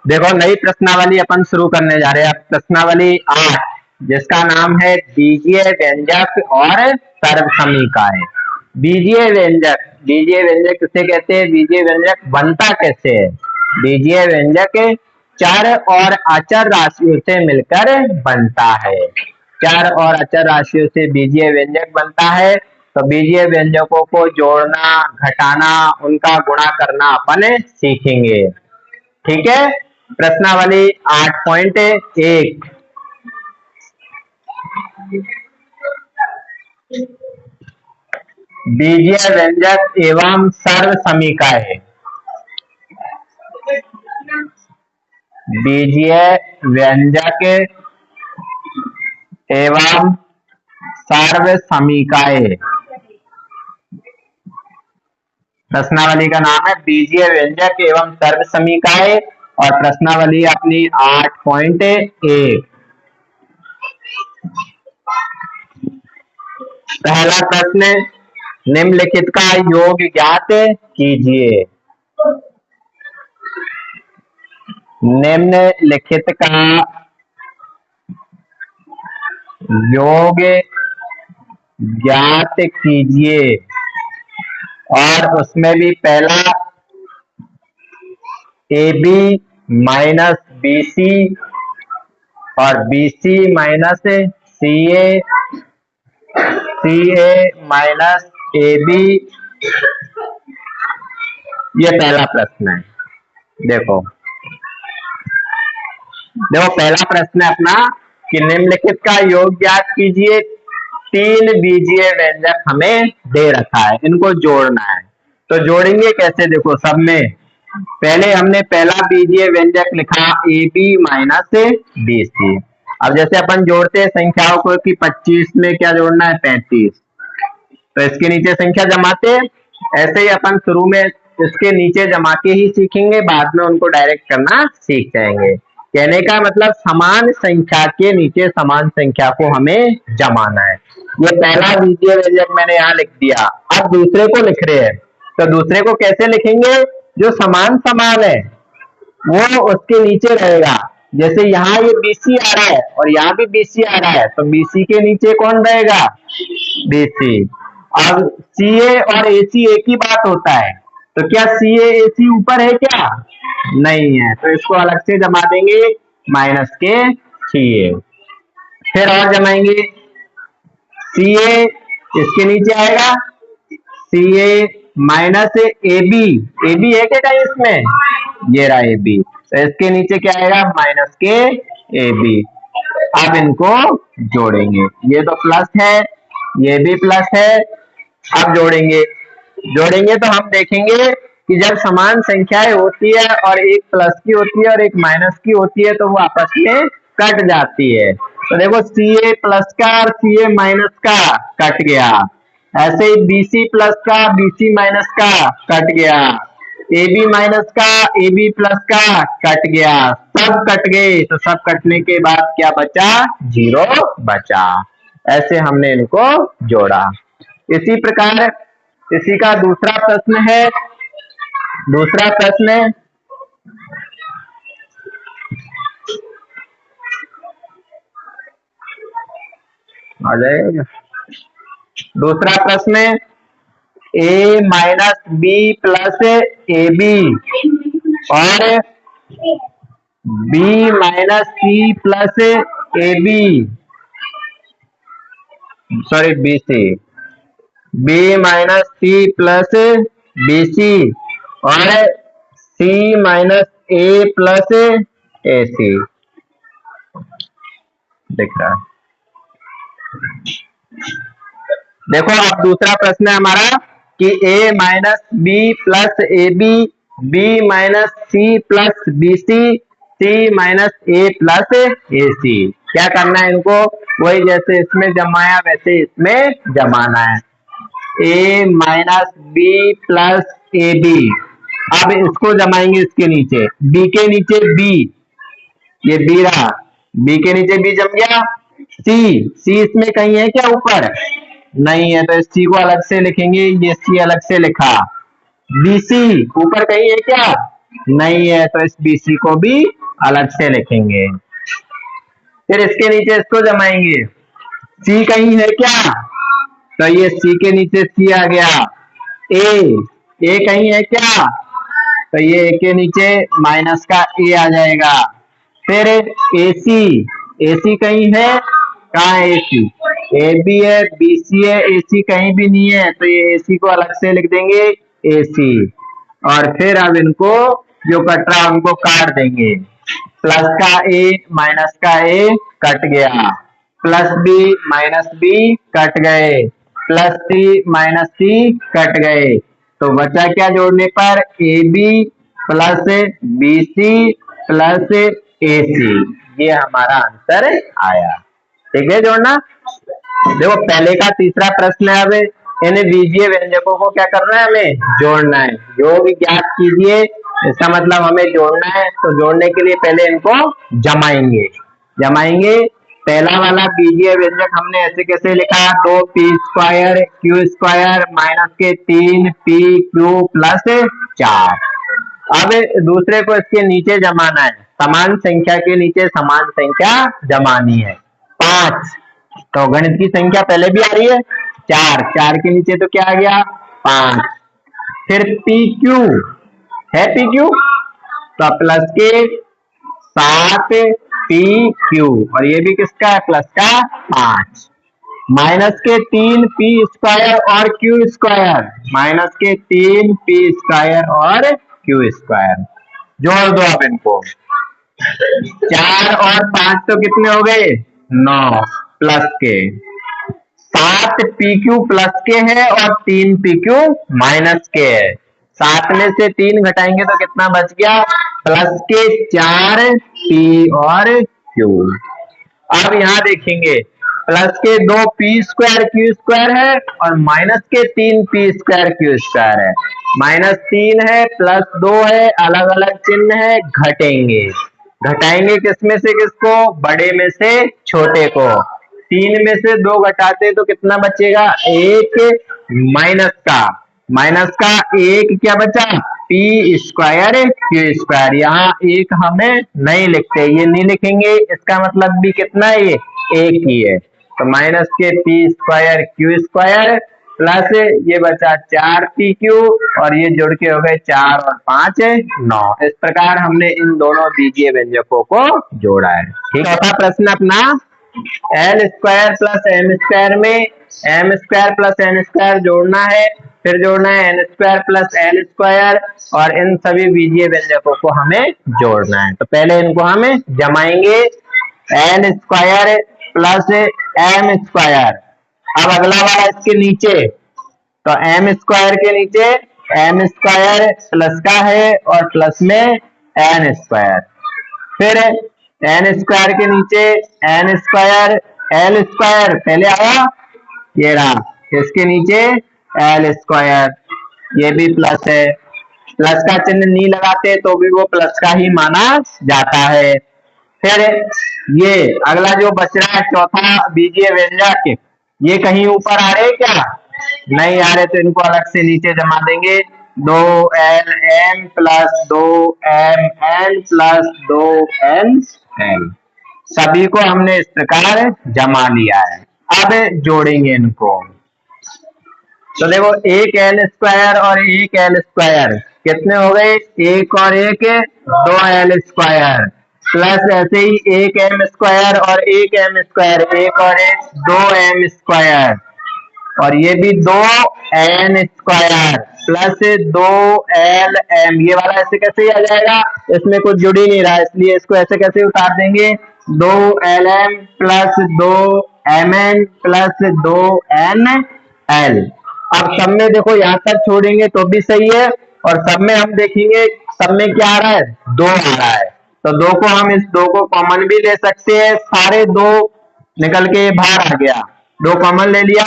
देखो नई प्रश्नावली अपन शुरू करने जा रहे हैं। प्रश्नावली 8 जिसका नाम है बीजीय व्यंजक और सर्व समीकाएं। बीजीय व्यंजक, बीजीय व्यंजक किसे कहते हैं? बीजीय व्यंजक बनता कैसे है? बीजीय व्यंजक चर और अचर राशियों से मिलकर बनता है। चर और अचर राशियों से बीजीय व्यंजक बनता है। तो बीजीय व्यंजकों को जोड़ना, घटाना, उनका गुणा करना अपन सीखेंगे। ठीक है। प्रश्नावली 8.1 बीजीय व्यंजक एवं सर्व समीकाएं। बीजीय व्यंजक एवं सर्व समीकाएं। प्रश्नावली का नाम है बीजीय व्यंजक एवं सर्व समीकाएं और प्रश्नावली अपनी 8.1। पहला प्रश्न, निम्नलिखित का योग ज्ञात कीजिए। निम्नलिखित का योग ज्ञात कीजिए और उसमें भी पहला AB माइनस BC और BC minus CA, CA minus AB, ये पहला प्रश्न है। देखो पहला प्रश्न है अपना कि निम्नलिखित का योग ज्ञात कीजिए। 3 बीजीय व्यंजक हमें दे रखा है, इनको जोड़ना है। तो जोड़ेंगे कैसे? देखो सब में पहले हमने पहला बीजीय व्यंजक लिखा AB माइनस BC। अब जैसे अपन जोड़ते हैं संख्याओं को कि 25 में क्या जोड़ना है? 35। तो इसके नीचे संख्या जमाते हैं। ऐसे ही अपन शुरू में इसके नीचे जमा के ही सीखेंगे, बाद में उनको डायरेक्ट करना सीख जाएंगे। कहने का मतलब समान संख्या के नीचे समान संख्या को हमें जमाना है। ये पहला बीजीय व्यंजक मैंने यहाँ लिख दिया। अब दूसरे को लिख रहे हैं, तो दूसरे को कैसे लिखेंगे? जो समान समान है वो उसके नीचे रहेगा। जैसे यहाँ ये BC आ रहा है और यहाँ भी BC आ रहा है, तो BC के नीचे कौन रहेगा? BC। अब CA और AC एक ही बात होता है, तो क्या CA AC ऊपर है क्या? नहीं है, तो इसको अलग से जमा देंगे माइनस के CA। फिर और जमाएंगे, CA इसके नीचे आएगा, CA माइनस AB। AB है क्या कहीं इसमें? ये रहा AB, तो इसके नीचे क्या आएगा? माइनस के AB। अब इनको जोड़ेंगे, ये तो प्लस है, ये भी प्लस है। अब जोड़ेंगे तो हम देखेंगे कि जब समान संख्याएं होती है और एक प्लस की होती है और एक माइनस की होती है तो वो आपस में कट जाती है। तो देखो CA प्लस का और CA माइनस का कट गया। ऐसे ही BC प्लस का BC माइनस का कट गया। AB माइनस का AB प्लस का कट गया। सब कट गए, तो सब कटने के बाद क्या बचा? 0 बचा। ऐसे हमने इनको जोड़ा। इसी प्रकार इसी का दूसरा प्रश्न है। दूसरा प्रश्न आ जाएगा। दूसरा प्रश्न, A minus B plus AB और B minus C plus AB, sorry BC, B minus C plus BC और C minus A plus AC दिख रहा है। देखो अब दूसरा प्रश्न है हमारा कि A minus B plus AB, B minus C plus BC, C minus A plus AC। क्या करना है इनको? वही जैसे इसमें जमाया वैसे इसमें जमाना है। A minus B plus AB। अब इसको जमाएंगे इसके नीचे, B के नीचे B, ये B रहा, B के नीचे B जम गया। C इसमें कहीं है क्या ऊपर? नहीं है, तो C को अलग से लिखेंगे, ये C अलग से लिखा। BC ऊपर कहीं है क्या? नहीं है तो इस BC को भी अलग से लिखेंगे। फिर इसके नीचे इसको जमाएंगे, C कहीं है क्या, तो ये C के नीचे C आ गया। A कहीं है क्या, तो ये A के नीचे माइनस का A आ जाएगा। फिर AC कहीं है, कहाँ है AC, AB है, BC है, AC कहीं भी नहीं है, तो ये AC को अलग से लिख देंगे AC। और फिर अब इनको जो कट रहा है उनको काट देंगे, प्लस का A माइनस का A कट गया, plus B minus B cut गए, plus C minus C cut गए, तो बचा क्या जोड़ने पर, AB plus BC plus AC, ये हमारा आंसर आया। ठीक है जोड़ना। देखो पहले का तीसरा प्रश्न है, अब इन बीजीय व्यंजकों को क्या करना है, हमें जोड़ना है। योग ज्ञात कीजिए, इसका मतलब हमें जोड़ना है, तो जोड़ने के लिए पहले इनको जमाएंगे। पहला वाला बीजीय व्यंजक हमने ऐसे कैसे लिखा, 2p² q² माइनस के 3pq प्लस 4। अब दूसरे को इसके नीचे जमाना है, समान संख्या के नीचे समान संख्या जमानी है। 5, तो गणित की संख्या पहले भी आ रही है, 4 के नीचे तो क्या आ गया 5। फिर PQ है, PQ तो प्लस के 7PQ, और ये भी किसका है, प्लस का 5। माइनस के 3p² और q², माइनस के 3p² और q², जोड़ दो अब इनको। 4 और 5 तो कितने हो गए 9, प्लस के 7pq प्लस के है और 3pq माइनस के है, 7 में से 3 घटाएंगे तो कितना बच गया, प्लस के 4p और q। अब यहाँ देखेंगे प्लस के 2p² q² है और माइनस के 3p² q² है, -3 है प्लस 2 है, अलग अलग चिन्ह है, घटाएंगे किसमें से किसको, बड़े में से छोटे को। 3 में से 2 घटाते तो कितना बचेगा, 1 माइनस का 1 क्या बचा, p² q²। यहाँ 1 हमें नहीं लिखते, ये नहीं लिखेंगे, इसका मतलब भी कितना है, ये 1 ही है, तो माइनस के p² q² प्लस ये बचा 4pq और ये जोड़ के हो गए 4 और 5 9। इस प्रकार हमने इन दोनों बीजीय व्यंजकों को जोड़ा है। ठीक है, चौथा प्रश्न अपना, l² प्लस m² में m² प्लस n² जोड़ना है, फिर जोड़ना है n² प्लस l² और इन सभी बीजीय व्यंजकों को हमें जोड़ना है। तो पहले इनको हमें जमाएंगे, l² प्लस m²। अब अगला वाला इसके नीचे, तो m² के नीचे m² प्लस का है और प्लस में n², फिर n² के नीचे n² l² पहले आया, ये रहा, इसके नीचे l², ये भी प्लस है, प्लस का चिन्ह नहीं लगाते तो भी वो प्लस का ही माना जाता है। फिर ये अगला जो बच रहा है चौथा बीजीय व्यंजक, ये कहीं ऊपर आ रहे क्या, नहीं आ रहे, तो इनको अलग से नीचे जमा देंगे, 2lm plus 2mn plus 2nl, सभी को हमने इस प्रकार जमा लिया है। अब जोड़ेंगे इनको, तो देखो 1l² और 1l² कितने हो गए, 1 और 1 2l² प्लस ऐसे ही 1m² और 1m², 1 और 1 2m² और ये भी 2n² प्लस 2lm, ये वाला ऐसे कैसे ही आ जाएगा, इसमें कुछ जुड़ ही नहीं रहा इसलिए इसको ऐसे कैसे उतार देंगे, 2lm plus 2mn plus 2nl। अब सब में देखो यहाँ तक छोड़ेंगे तो भी सही है, और सब में हम देखेंगे सब में क्या आ रहा है, 2 आ रहा है, तो 2 को हम इस 2 को कॉमन भी ले सकते हैं, सारे 2 निकल के बाहर आ गया, 2 कॉमन ले लिया।